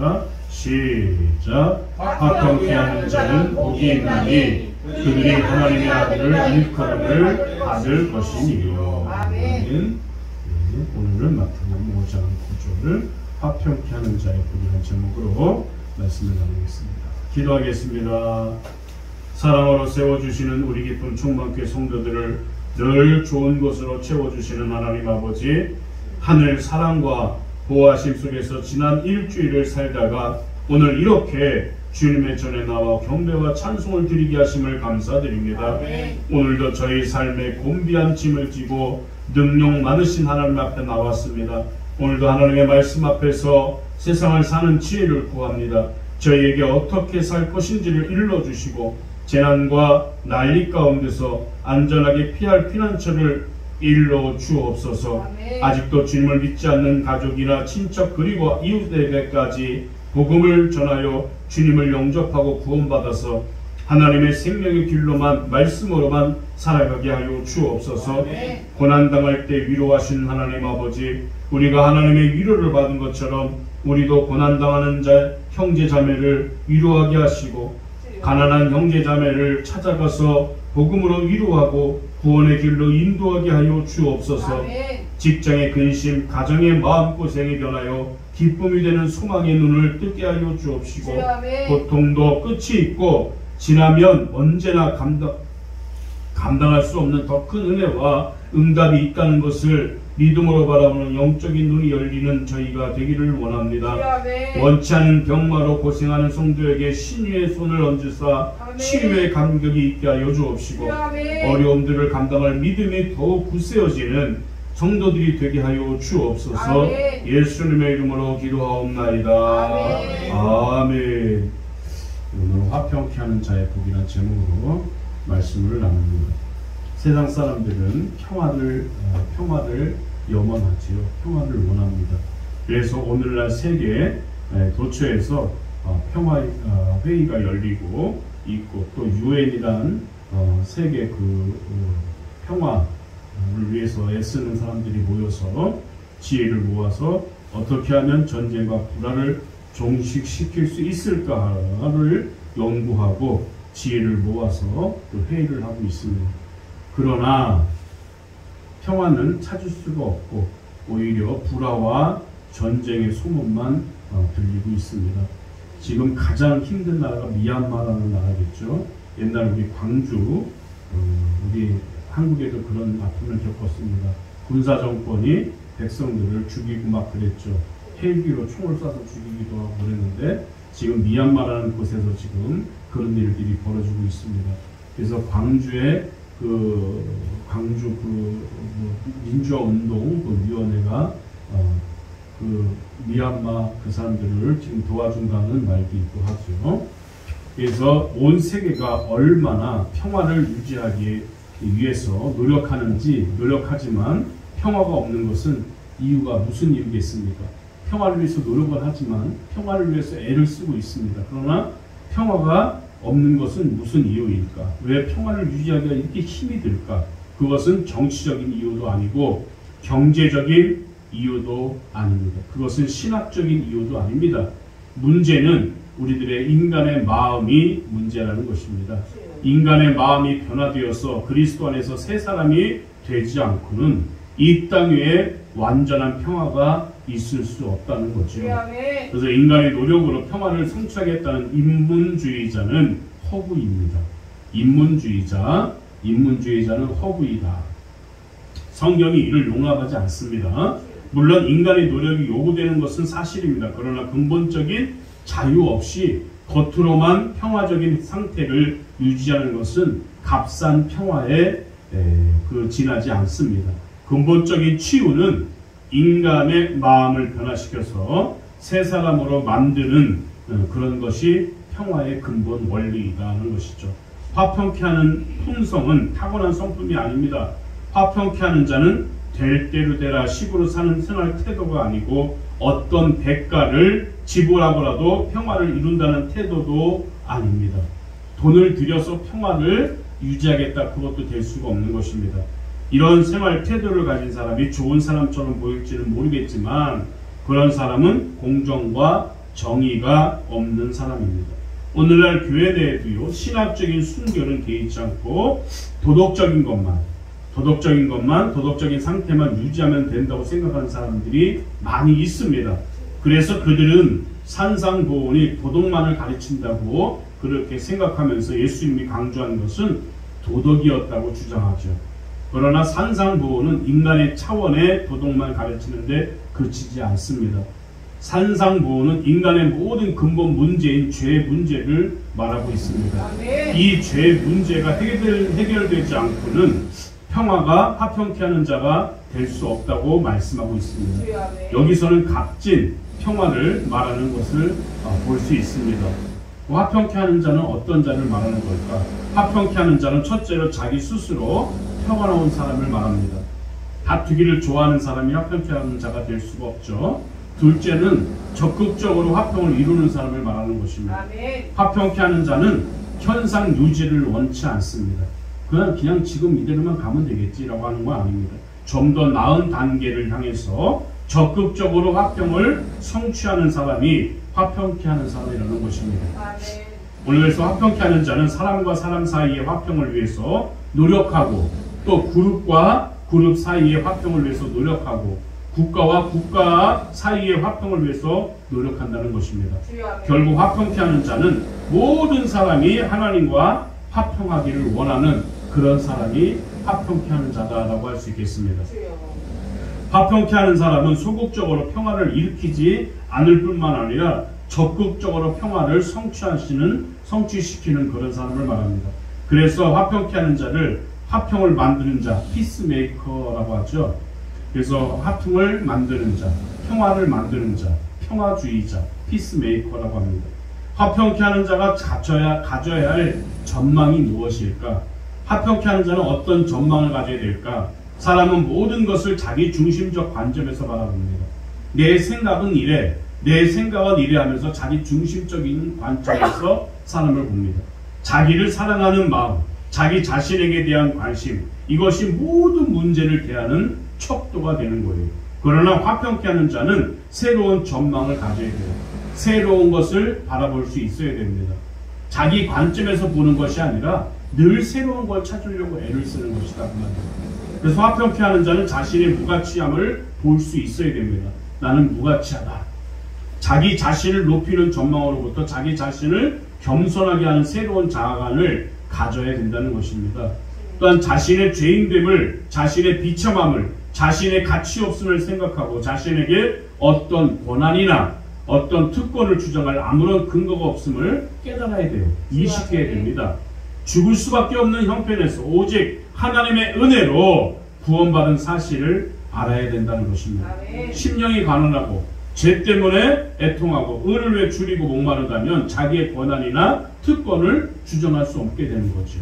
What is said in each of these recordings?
하겠습니다. 시작. 화평케 하는 자는 복이 있나니 그들이 하나님의 아들을 일컬음을 받을 것이니요. 아멘. 오늘은 마태복음 5장 9절을 화평케 하는 자의 복이라는 제목으로 말씀을 나누겠습니다. 기도하겠습니다. 사랑으로 세워주시는 우리 기쁜 충만교회 성도들을 늘 좋은 곳으로 채워주시는 하나님 아버지, 하늘 사랑과 보호하심 속에서 지난 일주일을 살다가 오늘 이렇게 주님의 전에 나와 경배와 찬송을 드리게 하심을 감사드립니다. 오늘도 저희 삶에 곤비한 짐을 지고 능력 많으신 하나님 앞에 나왔습니다. 오늘도 하나님의 말씀 앞에서 세상을 사는 지혜를 구합니다. 저희에게 어떻게 살 것인지를 일러주시고 재난과 난리 가운데서 안전하게 피할 피난처를 일러 주옵소서. 아직도 주님을 믿지 않는 가족이나 친척 그리고 이웃에게까지 복음을 전하여 주님을 영접하고 구원받아서 하나님의 생명의 길로만 말씀으로만 살아가게 하여 주옵소서. 고난당할 때 위로하시는 하나님 아버지, 우리가 하나님의 위로를 받은 것처럼 우리도 고난당하는 자 형제 자매를 위로하게 하시고 가난한 형제 자매를 찾아가서 복음으로 위로하고 구원의 길로 인도하게 하여 주옵소서. 직장의 근심, 가정의 마음고생이 변하여 기쁨이 되는 소망의 눈을 뜨게 하여 주옵시고 고통도 끝이 있고 지나면 언제나 감당할 수 없는 더 큰 은혜와 응답이 있다는 것을 믿음으로 바라보는 영적인 눈이 열리는 저희가 되기를 원합니다. 원치 않은 병마로 고생하는 성도에게 신유의 손을 얹으사 치유의 감격이 있게 하여 주옵시고 어려움들을 감당할 믿음이 더욱 굳세어지는 성도들이 되게 하여 주옵소서. 예수님의 이름으로 기도하옵나이다. 아멘. 오늘 화평케 하는 자의 복이라는 제목으로 말씀을 나눕니다. 세상 사람들은 평화를 염원하지요. 평화를 원합니다. 그래서 오늘날 세계 도처에서 평화 회의가 열리고 있고 또 유엔이란 세계 평화를 위해서 애쓰는 사람들이 모여서 지혜를 모아서 어떻게 하면 전쟁과 불화를 종식시킬 수 있을까를 연구하고 지혜를 모아서 또 회의를 하고 있습니다. 그러나 평화는 찾을 수가 없고 오히려 불화와 전쟁의 소문만 들리고 있습니다. 지금 가장 힘든 나라가 미얀마라는 나라겠죠. 옛날 우리 광주, 우리 한국에도 그런 아픔을 겪었습니다. 군사정권이 백성들을 죽이고 막 그랬죠. 헬기로 총을 쏴서 죽이기도 하고 그랬는데 지금 미얀마라는 곳에서 지금 그런 일들이 벌어지고 있습니다. 그래서 광주의 광주 민주화 운동 위원회가 미얀마 사람들을 지금 도와준다는 말도 있고 하죠. 그래서 온 세계가 얼마나 평화를 유지하기 위해서 노력하지만 평화가 없는 것은 이유가 무슨 이유겠습니까? 평화를 위해서 노력을 하지만 평화를 위해서 애를 쓰고 있습니다. 그러나 평화가 없는 것은 무슨 이유일까? 왜 평화를 유지하기가 이렇게 힘이 들까? 그것은 정치적인 이유도 아니고 경제적인 이유도 아닙니다. 그것은 신학적인 이유도 아닙니다. 문제는 우리들의 인간의 마음이 문제라는 것입니다. 인간의 마음이 변화되어서 그리스도 안에서 새 사람이 되지 않고는 이 땅 위에 완전한 평화가 있을 수 없다는 거죠. 그래서 인간의 노력으로 평화를 성취하겠다는 인문주의자는 허구입니다. 인문주의자는 허구이다. 성경이 이를 용납하지 않습니다. 물론 인간의 노력이 요구되는 것은 사실입니다. 그러나 근본적인 자유 없이 겉으로만 평화적인 상태를 유지하는 것은 값싼 평화에 지나지 않습니다. 근본적인 치유는 인간의 마음을 변화시켜서 새 사람으로 만드는 그런 것이 평화의 근본 원리이다는 것이죠. 화평케 하는 품성은 타고난 성품이 아닙니다. 화평케 하는 자는 될 대로 되라 식으로 사는 생활 태도가 아니고 어떤 대가를 지불하고라도 평화를 이룬다는 태도도 아닙니다. 돈을 들여서 평화를 유지하겠다, 그것도 될 수가 없는 것입니다. 이런 생활 태도를 가진 사람이 좋은 사람처럼 보일지는 모르겠지만 그런 사람은 공정과 정의가 없는 사람입니다. 오늘날 교회 내에도요, 신학적인 순결은 개의치 않고 도덕적인 상태만 유지하면 된다고 생각하는 사람들이 많이 있습니다. 그래서 그들은 산상보온이 도덕만을 가르친다고 그렇게 생각하면서 예수님이 강조한 것은 도덕이었다고 주장하죠. 그러나 산상보온은 인간의 차원의 도덕만 가르치는데 그치지 않습니다. 산상보온은 인간의 모든 근본 문제인 죄 문제를 말하고 있습니다. 이 죄 문제가 해결되지 않고는 평화가 화평케 하는 자가 될 수 없다고 말씀하고 있습니다. 여기서는 값진 평화를 말하는 것을 볼 수 있습니다. 화평케 하는 자는 어떤 자를 말하는 걸까? 화평케 하는 자는 첫째로 자기 스스로 평화로운 사람을 말합니다. 다투기를 좋아하는 사람이 화평케 하는 자가 될 수가 없죠. 둘째는 적극적으로 화평을 이루는 사람을 말하는 것입니다. 화평케 하는 자는 현상 유지를 원치 않습니다. 그냥 지금 이대로만 가면 되겠지라고 하는 건 아닙니다. 좀 더 나은 단계를 향해서 적극적으로 화평을 성취하는 사람이 화평케 하는 사람이라는 것입니다. 오늘 그래서 화평케 하는 자는 사람과 사람 사이의 화평을 위해서 노력하고, 또 그룹과 그룹 사이의 화평을 위해서 노력하고, 국가와 국가 사이의 화평을 위해서 노력한다는 것입니다. 결국 화평케 하는 자는 모든 사람이 하나님과 화평하기를 원하는 그런 사람이 화평케 하는 자다라고 할 수 있겠습니다. 화평케 하는 사람은 소극적으로 평화를 일으키지 않을 뿐만 아니라 적극적으로 평화를 성취시키는 그런 사람을 말합니다. 그래서 화평케 하는 자를 화평을 만드는 자, 피스메이커라고 하죠. 그래서 화평을 만드는 자, 평화를 만드는 자, 평화주의자, 피스메이커라고 합니다. 화평케 하는 자가 가져야 할 전망이 무엇일까? 화평케 하는 자는 어떤 전망을 가져야 될까? 사람은 모든 것을 자기 중심적 관점에서 바라봅니다. 내 생각은 이래 하면서 자기 중심적인 관점에서 사람을 봅니다. 자기를 사랑하는 마음, 자기 자신에게 대한 관심, 이것이 모든 문제를 대하는 척도가 되는 거예요. 그러나 화평케 하는 자는 새로운 전망을 가져야 돼요. 새로운 것을 바라볼 수 있어야 됩니다. 자기 관점에서 보는 것이 아니라 늘 새로운 걸 찾으려고 애를 쓰는 것이다. 그래서 화평케 하는 자는 자신의 무가치함을 볼 수 있어야 됩니다. 나는 무가치하다. 자기 자신을 높이는 전망으로부터 자기 자신을 겸손하게 하는 새로운 자아관을 가져야 된다는 것입니다. 또한 자신의 죄인됨을, 자신의 비참함을, 자신의 가치 없음을 생각하고 자신에게 어떤 권한이나 어떤 특권을 주장할 아무런 근거가 없음을 깨달아야 돼요. 인식해야 됩니다. 죽을 수밖에 없는 형편에서 오직 하나님의 은혜로 구원받은 사실을 알아야 된다는 것입니다. 심령이 가난하고 죄 때문에 애통하고 의를 위해 줄이고 목마르다면 자기의 권한이나 특권을 주장할 수 없게 되는 거죠.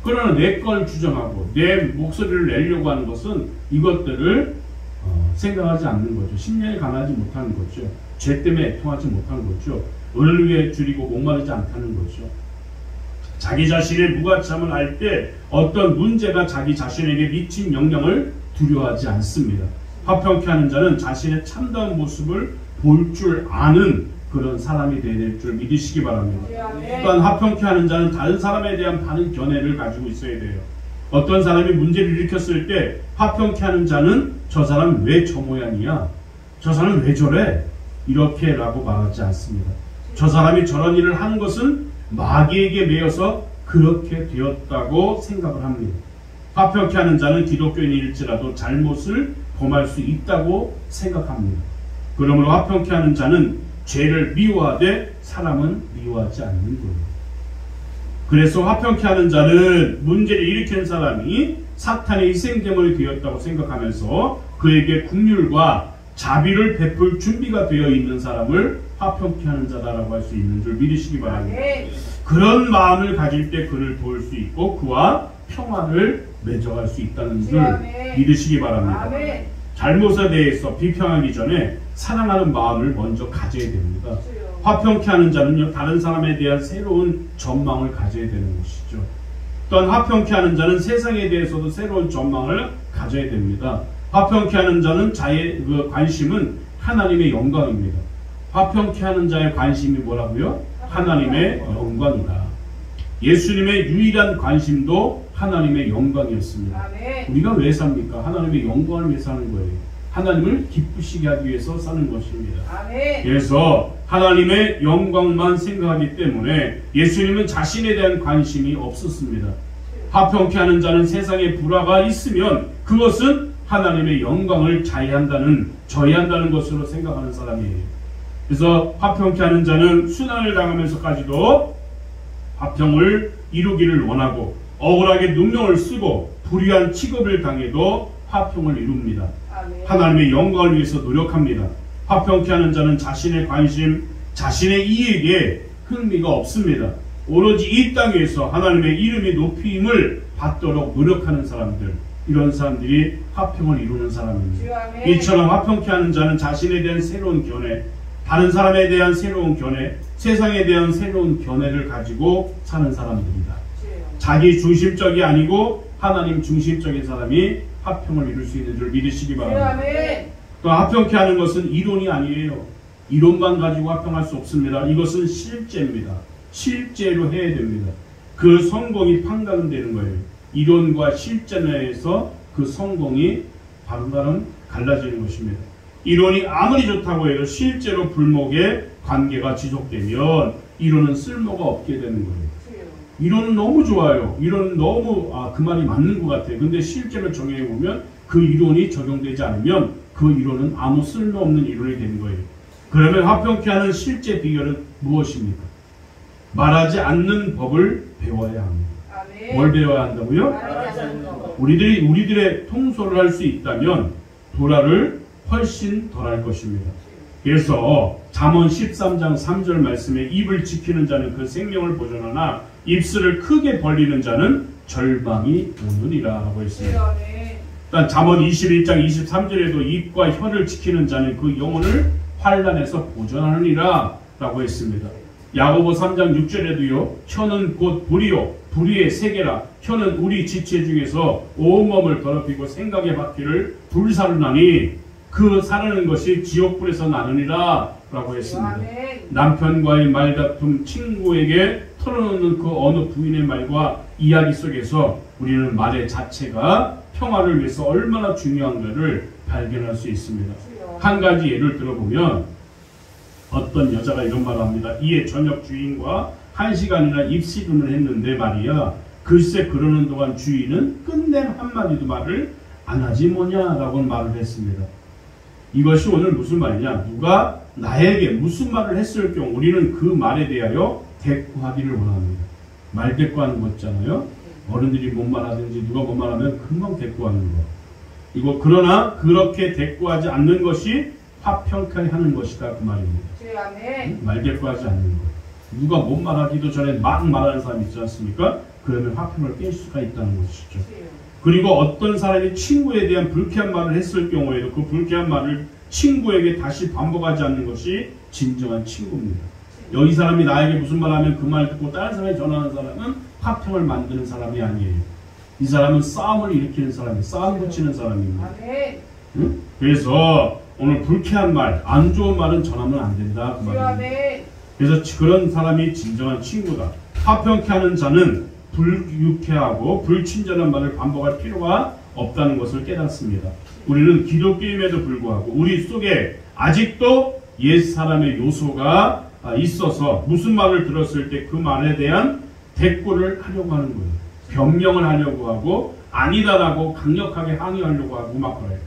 그러나 내 걸 주장하고 내 목소리를 내려고 하는 것은 이것들을 생각하지 않는 거죠. 심령이 가난하지 못하는 거죠. 죄 때문에 애통하지 못하는 거죠. 의를 위해 줄이고 목마르지 않다는 거죠. 자기 자신의 무가치함을 알 때 어떤 문제가 자기 자신에게 미친 영향을 두려워하지 않습니다. 화평케 하는 자는 자신의 참다운 모습을 볼 줄 아는 그런 사람이 되어야 될 줄 믿으시기 바랍니다. 또한 화평케 하는 자는 다른 사람에 대한 바른 견해를 가지고 있어야 돼요. 어떤 사람이 문제를 일으켰을 때 화평케 하는 자는 저 사람 왜 저 모양이야? 저 사람 왜 저래? 이렇게 라고 말하지 않습니다. 저 사람이 저런 일을 하는 것은 마귀에게 매여서 그렇게 되었다고 생각을 합니다. 화평케 하는 자는 기독교인일지라도 잘못을 범할 수 있다고 생각합니다. 그러므로 화평케 하는 자는 죄를 미워하되 사람은 미워하지 않는 거예요. 그래서 화평케 하는 자는 문제를 일으킨 사람이 사탄의 희생제물이 되었다고 생각하면서 그에게 긍휼과 자비를 베풀 준비가 되어 있는 사람을 화평케 하는 자다라고 할 수 있는 줄 믿으시기 바랍니다. 그런 마음을 가질 때 그를 도울 수 있고 그와 평화를 맺어갈 수 있다는 줄 믿으시기 바랍니다. 잘못에 대해서 비평하기 전에 사랑하는 마음을 먼저 가져야 됩니다. 화평케 하는 자는요, 다른 사람에 대한 새로운 전망을 가져야 되는 것이죠. 또한 화평케 하는 자는 세상에 대해서도 새로운 전망을 가져야 됩니다. 화평케 하는 자는 자의 관심은 하나님의 영광입니다. 화평케 하는 자의 관심이 뭐라고요? 하나님의 영광이다. 예수님의 유일한 관심도 하나님의 영광이었습니다. 아멘. 우리가 왜 삽니까? 하나님의 영광을 위해 사는 거예요. 하나님을 기쁘시게 하기 위해서 사는 것입니다. 아멘. 그래서 하나님의 영광만 생각하기 때문에 예수님은 자신에 대한 관심이 없었습니다. 화평케 하는 자는 세상에 불화가 있으면 그것은 하나님의 영광을 저해한다는 것으로 생각하는 사람이에요. 그래서 화평케 하는 자는 순환을 당하면서까지도 화평을 이루기를 원하고 억울하게 눈명을 쓰고 불의한 취급을 당해도 화평을 이룹니다. 아멘. 하나님의 영광을 위해서 노력합니다. 화평케 하는 자는 자신의 관심, 자신의 이익에 흥미가 없습니다. 오로지 이 땅에서 하나님의 이름이 높임을 받도록 노력하는 사람들, 이런 사람들이 화평을 이루는 사람입니다. 이처럼 화평케 하는 자는 자신에 대한 새로운 견해, 다른 사람에 대한 새로운 견해, 세상에 대한 새로운 견해를 가지고 사는 사람들이다. 자기 중심적이 아니고 하나님 중심적인 사람이 화평을 이룰 수 있는 줄 믿으시기 바랍니다. 화평케 하는 것은 이론이 아니에요. 이론만 가지고 화평할 수 없습니다. 이것은 실제입니다. 실제로 해야 됩니다. 그 성공이 판가름되는 거예요. 이론과 실제 내에서 그 성공이 바로바로 갈라지는 것입니다. 이론이 아무리 좋다고 해도 실제로 불목의 관계가 지속되면 이론은 쓸모가 없게 되는 거예요. 이론은 너무 좋아요. 이론은 너무 그 말이 맞는 것 같아요. 근데 실제로 적용해보면 그 이론이 적용되지 않으면 그 이론은 아무 쓸모없는 이론이 되는 거예요. 그러면 화평케 하는 실제 비결은 무엇입니까? 말하지 않는 법을 배워야 합니다. 아멘. 뭘 배워야 한다고요? 우리들의 통솔을 할 수 있다면 도라를 훨씬 덜 할 것입니다. 그래서 잠언 13장 3절 말씀에 입을 지키는 자는 그 생명을 보존하나 입술을 크게 벌리는 자는 절망이 오느니라 하고 있습니다. 일단 잠언 21장 23절에도 입과 혀를 지키는 자는 그 영혼을 환난에서 보존하느니라 라고 했습니다. 야고보 3장 6절에도요. 혀는 곧 불이요 불의의 세계라. 혀는 우리 지체 중에서 온몸을 더럽히고 생각의 바퀴를 불사르나니 그 사르는 것이 지옥불에서 나느니라 라고 했습니다. 남편과의 말다툼, 친구에게 털어놓는 그 어느 부인의 말과 이야기 속에서 우리는 말의 자체가 평화를 위해서 얼마나 중요한가를 발견할 수 있습니다. 한 가지 예를 들어보면 어떤 여자가 이런 말을 합니다. 이에 저녁 주인과 1시간이나 입씨름을 했는데 말이야. 글쎄 그러는 동안 주인은 끝낸 한마디도 말을 안 하지 뭐냐라고 말을 했습니다. 이것이 오늘 무슨 말이냐. 누가 나에게 무슨 말을 했을 경우 우리는 그 말에 대하여 대꾸하기를 원합니다. 말 대꾸하는 거 있잖아요. 어른들이 뭔 말하든지 누가 뭔 말하면 금방 대꾸하는 거. 이거 그러나 그렇게 대꾸하지 않는 것이 화평케 하는 것이다 그 말입니다. 말 대꾸하지 않는 것. 누가 뭔 말하기도 전에 막 말하는 사람이 있지 않습니까? 그러면 화평을 깰 수가 있다는 것이죠. 그리고 어떤 사람이 친구에 대한 불쾌한 말을 했을 경우에도 그 불쾌한 말을 친구에게 다시 반복하지 않는 것이 진정한 친구입니다. 이 사람이 나에게 무슨 말하면 그 말 듣고 다른 사람이 전하는 사람은 화평을 만드는 사람이 아니에요. 이 사람은 싸움을 일으키는 사람이에요. 싸움 붙이는 사람입니다. 응? 그래서 오늘 불쾌한 말, 안 좋은 말은 전하면 안 된다 그 말입니다. 그래서 그런 사람이 진정한 친구다. 화평케 하는 자는 불유쾌하고 불친절한 말을 반복할 필요가 없다는 것을 깨닫습니다. 우리는 기독교임에도 불구하고 우리 속에 아직도 옛사람의 요소가 있어서 무슨 말을 들었을 때 그 말에 대한 대꾸를 하려고 하는 거예요. 변명을 하려고 하고 아니다라고 강력하게 항의하려고 하고 막 그래요.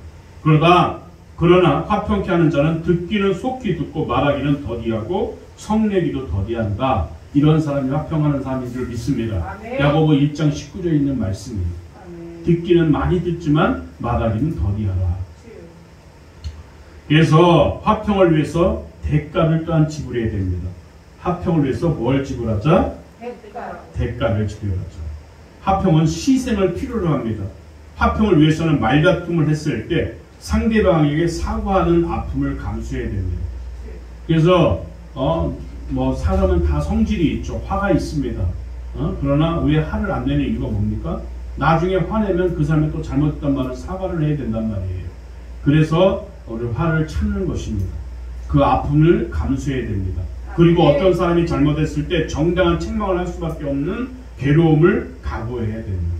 그러나 화평케 하는 자는 듣기는 속히 듣고 말하기는 더디하고 성내기도 더디한다. 이런 사람이 화평하는 사람인 줄 믿습니다. 야고보 1장 19절에 있는 말씀이에요. 듣기는 많이 듣지만 말하기는 더디하라. 그래서 화평을 위해서 대가를 또한 지불해야 됩니다. 화평을 위해서 뭘 지불하자? 대가를 지불하자. 화평은 희생을 필요로 합니다. 화평을 위해서는 말다툼을 했을 때 상대방에게 사과하는 아픔을 감수해야 됩니다. 그래서 사람은 다 성질이 있죠. 화가 있습니다. 그러나 왜 화를 안 내는 이유가 뭡니까? 나중에 화내면 그 사람이 또 잘못했단 말을 사과를 해야 된단 말이에요. 그래서 우리 화를 참는 것입니다. 그 아픔을 감수해야 됩니다. 그리고 어떤 사람이 잘못했을 때 정당한 책망을 할 수밖에 없는 괴로움을 각오해야 됩니다.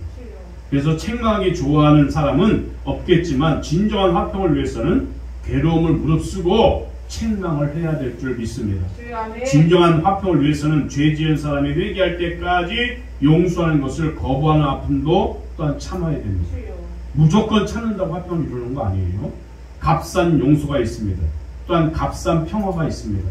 그래서 책망하기 좋아하는 사람은 없겠지만 진정한 화평을 위해서는 괴로움을 무릅쓰고 책망을 해야 될 줄 믿습니다. 진정한 화평을 위해서는 죄 지은 사람이 회개할 때까지 용서하는 것을 거부하는 아픔도 또한 참아야 됩니다. 무조건 참는다고 화평을 이루는 거 아니에요. 값싼 용서가 있습니다. 또한 값싼 평화가 있습니다.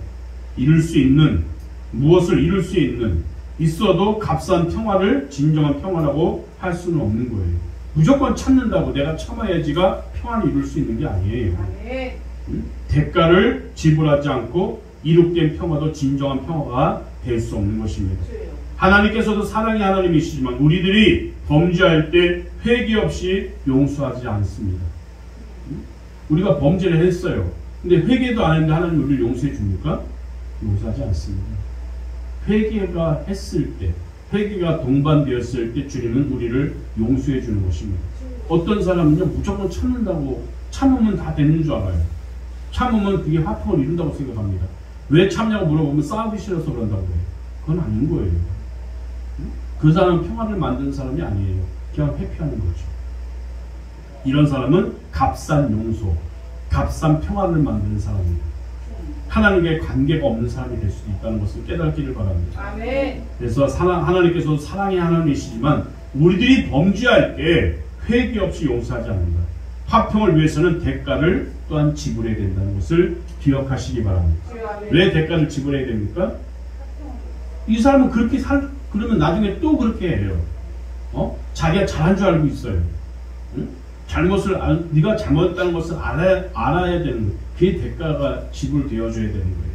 이룰 수 있는, 무엇을 이룰 수 있는, 있어도 값싼 평화를 진정한 평화라고 할 수는 없는 거예요. 무조건 참는다고 내가 참아야지가 평화를 이룰 수 있는 게 아니에요. 대가를 지불하지 않고 이룩된 평화도 진정한 평화가 될 수 없는 것입니다. 하나님께서도 사랑의 하나님이시지만 우리들이 범죄할 때 회개 없이 용서하지 않습니다. 우리가 범죄를 했어요. 근데 회개도 안 했는데 하나님 우리를 용서해 줍니까? 용서하지 않습니다. 회개가 했을 때, 회개가 동반되었을 때 주님은 우리를 용서해 주는 것입니다. 어떤 사람은요 무조건 참는다고, 참으면 다 되는 줄 알아요. 참으면 그게 화평을 이룬다고 생각합니다. 왜 참냐고 물어보면 싸우기 싫어서 그런다고 해요. 그건 아닌 거예요. 그 사람은 평화를 만드는 사람이 아니에요. 그냥 회피하는 거죠. 이런 사람은 값싼 용서, 값싼 평화를 만드는 사람입니다. 하나님께 관계가 없는 사람이 될 수도 있다는 것을 깨닫기를 바랍니다. 아멘. 그래서 하나님께서 사랑의 하나님이시지만 우리들이 범죄할 때 회개 없이 용서하지 않는다. 화평을 위해서는 대가를 또한 지불해야 된다는 것을 기억하시기 바랍니다. 왜 대가를 지불해야 됩니까? 이 사람은 그렇게 그러면 나중에 또 그렇게 해요. 자기가 잘한 줄 알고 있어요. 응? 네가 잘못했다는 것을 알아야 되는 거예요. 그게 대가가 지불되어줘야 되는 거예요.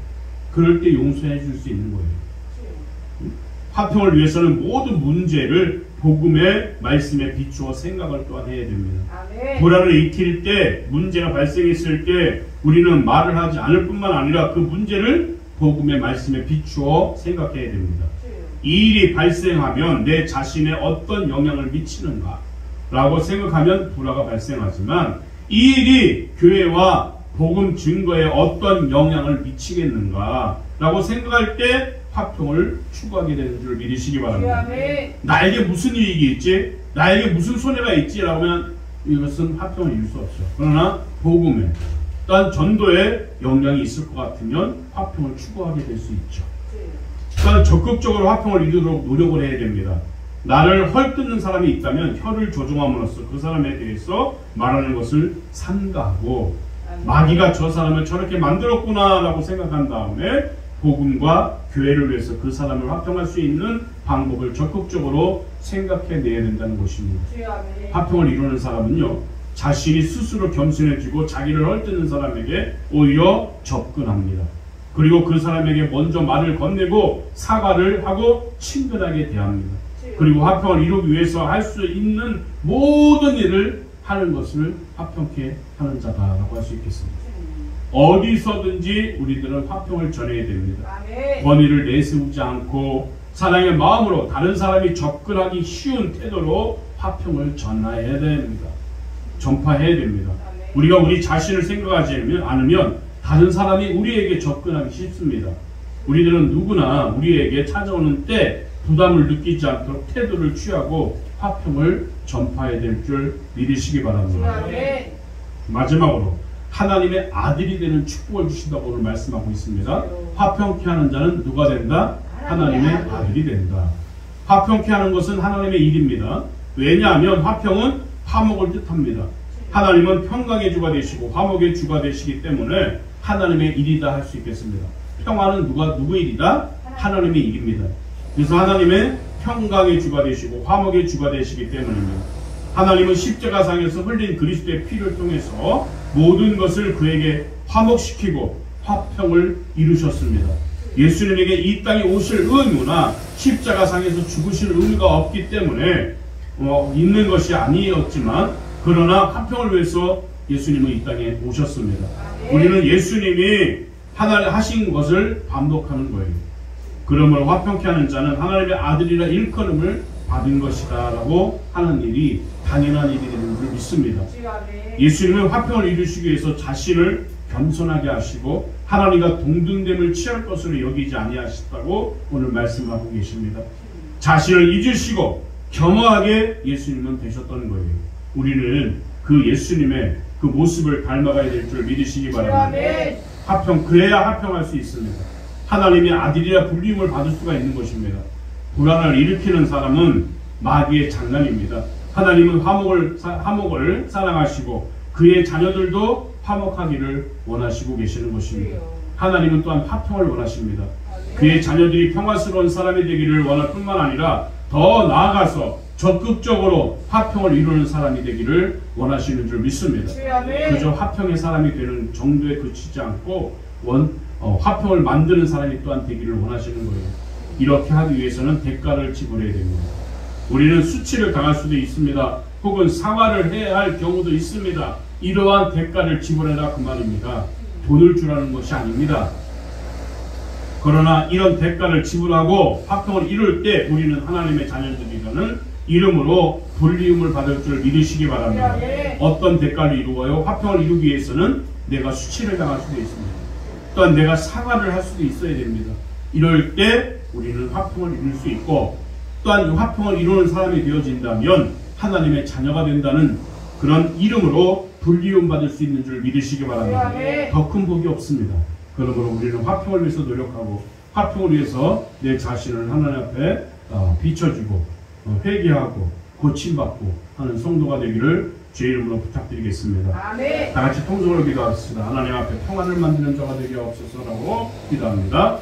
그럴 때 용서해 줄 수 있는 거예요. 응? 화평을 위해서는 모든 문제를 복음의 말씀에 비추어 생각을 또한 해야 됩니다. 불안을 익힐 때, 문제가 발생했을 때 우리는 말을 하지 않을 뿐만 아니라 그 문제를 복음의 말씀에 비추어 생각해야 됩니다. 이 일이 발생하면 내 자신에 어떤 영향을 미치는가 라고 생각하면 불화가 발생하지만 이 일이 교회와 복음 증거에 어떤 영향을 미치겠는가 라고 생각할 때 화평을 추구하게 되는 줄 믿으시기 바랍니다. 나에게 무슨 이익이 있지? 나에게 무슨 손해가 있지? 라고 하면 이것은 화평을 이룰 수 없죠. 그러나 복음에 또한 전도에 영향이 있을 것 같으면 화평을 추구하게 될 수 있죠. 또한 적극적으로 화평을 이루도록 노력을 해야 됩니다. 나를 헐뜯는 사람이 있다면 혀를 조종함으로써 그 사람에 대해서 말하는 것을 삼가하고 마귀가 저 사람을 저렇게 만들었구나 라고 생각한 다음에 복음과 교회를 위해서 그 사람을 화평할 수 있는 방법을 적극적으로 생각해내야 된다는 것입니다. 화평을 이루는 사람은요 자신이 스스로 겸손해지고 자기를 헐뜯는 사람에게 오히려 접근합니다. 그리고 그 사람에게 먼저 말을 건네고 사과를 하고 친근하게 대합니다. 그리고 화평을 이루기 위해서 할 수 있는 모든 일을 하는 것을 화평케 하는 자다라고 할 수 있겠습니다. 어디서든지 우리들은 화평을 전해야 됩니다. 권위를 내세우지 않고 사랑의 마음으로 다른 사람이 접근하기 쉬운 태도로 화평을 전해야 됩니다. 전파해야 됩니다. 우리가 우리 자신을 생각하지 않으면 다른 사람이 우리에게 접근하기 쉽습니다. 우리들은 누구나 우리에게 찾아오는 때 부담을 느끼지 않도록 태도를 취하고 화평을 전파해야 될 줄 믿으시기 바랍니다. 마지막으로 하나님의 아들이 되는 축복을 주신다고 오늘 말씀하고 있습니다. 화평케 하는 자는 누가 된다? 하나님의 아들이 된다. 화평케 하는 것은 하나님의 일입니다. 왜냐하면 화평은 화목을 뜻합니다. 하나님은 평강의 주가 되시고 화목의 주가 되시기 때문에 하나님의 일이다 할 수 있겠습니다. 평화는 누구 일이다? 하나님의 일입니다. 그래서 하나님의 평강의 주가 되시고 화목의 주가 되시기 때문입니다. 하나님은 십자가상에서 흘린 그리스도의 피를 통해서 모든 것을 그에게 화목시키고 화평을 이루셨습니다. 예수님에게 이 땅에 오실 의무나 십자가상에서 죽으실 의무가 없기 때문에 있는 것이 아니었지만 그러나 화평을 위해서 예수님은 이 땅에 오셨습니다. 우리는 예수님이 하신 것을 반복하는 거예요. 그러므로 화평케 하는 자는 하나님의 아들이라 일컬음을 받은 것이다 라고 하는 일이 당연한 일이 되는 줄 믿습니다. 예수님은 화평을 이루시기 위해서 자신을 겸손하게 하시고 하나님과 동등됨을 취할 것으로 여기지 아니하셨다고 오늘 말씀하고 계십니다. 자신을 잊으시고 겸허하게 예수님은 되셨던 거예요. 우리는 그 예수님의 그 모습을 닮아가야 될 줄 믿으시기 바랍니다. 그래야 합평할 수 있습니다. 하나님의 아들이라 불림을 받을 수가 있는 것입니다. 불안을 일으키는 사람은 마귀의 장난입니다. 하나님은 화목을 사랑하시고 그의 자녀들도 화목하기를 원하시고 계시는 것입니다. 하나님은 또한 화평을 원하십니다. 그의 자녀들이 평화스러운 사람이 되기를 원할 뿐만 아니라 더 나아가서 적극적으로 화평을 이루는 사람이 되기를 원하시는 줄 믿습니다. 그저 화평의 사람이 되는 정도에 그치지 않고 화평을 만드는 사람이 또한 되기를 원하시는 거예요. 이렇게 하기 위해서는 대가를 지불해야 됩니다. 우리는 수치를 당할 수도 있습니다. 혹은 사과를 해야 할 경우도 있습니다. 이러한 대가를 지불해라 그 말입니다. 돈을 주라는 것이 아닙니다. 그러나 이런 대가를 지불하고 화평을 이룰 때 우리는 하나님의 자녀들이라는 이름으로 불리움을 받을 줄 믿으시기 바랍니다. 어떤 대가를 이루어요? 화평을 이루기 위해서는 내가 수치를 당할 수도 있습니다. 또한 내가 사과를 할 수도 있어야 됩니다. 이럴 때 우리는 화평을 이룰 수 있고 또한 이 화평을 이루는 사람이 되어진다면 하나님의 자녀가 된다는 그런 이름으로 불리움 받을 수 있는 줄 믿으시기 바랍니다. 더 큰 복이 없습니다. 그러므로 우리는 화평을 위해서 노력하고 화평을 위해서 내 자신을 하나님 앞에 비춰주고 회개하고 고침받고 하는 성도가 되기를 주의 이름으로 부탁드리겠습니다. 아멘. 다 같이 통성으로 기도하겠습니다. 하나님 앞에 평안을 만드는 자가 되게 하옵소서라고 기도합니다.